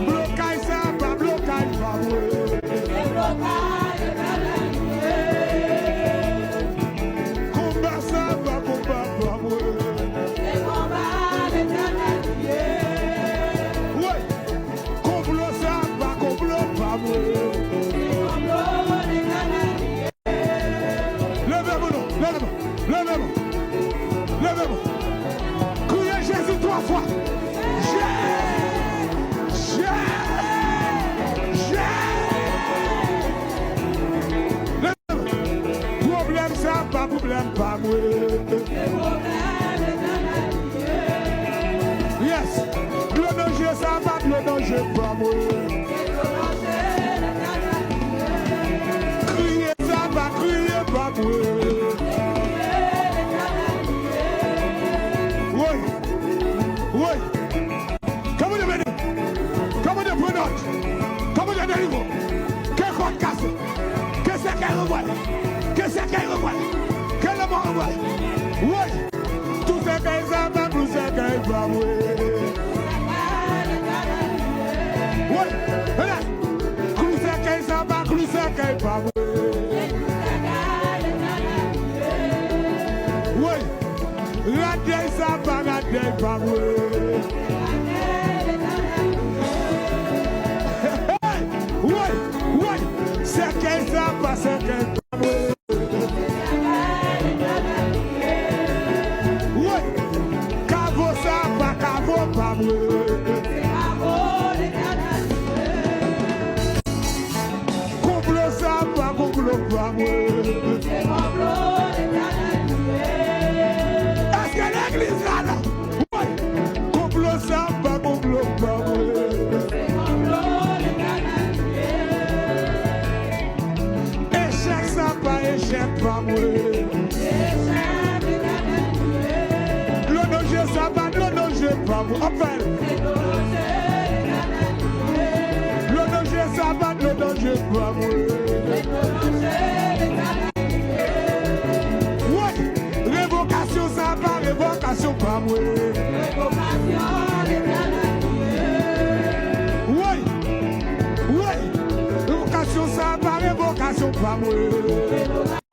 Blocage ça, pas blocage, pas moi. Combat ça, pas combat, pas moi. Ouais, complot ça, pas complot, pas moi. Levez-moi, levez-moi, levez-moi, levez-moi. Criez Jésus 3 fois. Problème ça, pas problème, pas moi. Yes, le danger ça, pas le danger, pas moi. Criez ça, pas crier, pas moi. Oui, oui. Comment de venir? Comment de prendre? Comment de délivrer? Quel compte cassé? Qu'est-ce qu'elle revoit? Qu'est-ce qu'elle revoit? Quel mot revoit? Oui, tout ce qu'elle a, tout ce qu'elle va voir. Oui, regarde. Tout ce qu'elle a, tout ce qu'elle va voir. Oui, regardez ça, regardez pas voir. Oui, oui, c'est qu'elle a pas, c'est qu'elle va voir. Oui, cavo ça, pas cavo, pas moi. Complot ça, pas complot, pas moi. Est-ce que l'église là, là? Oui, complot ça, pas complot, pas moi. Échec ça, pas échec, pas moi. Le danger ça, pas le danger, pas moi. Enfin, le danger ça, pas le danger, pas moi. Oui, révocation ça, pas révocation, pas moi. Oui, oui, révocation ça, pas révocation, pas moi.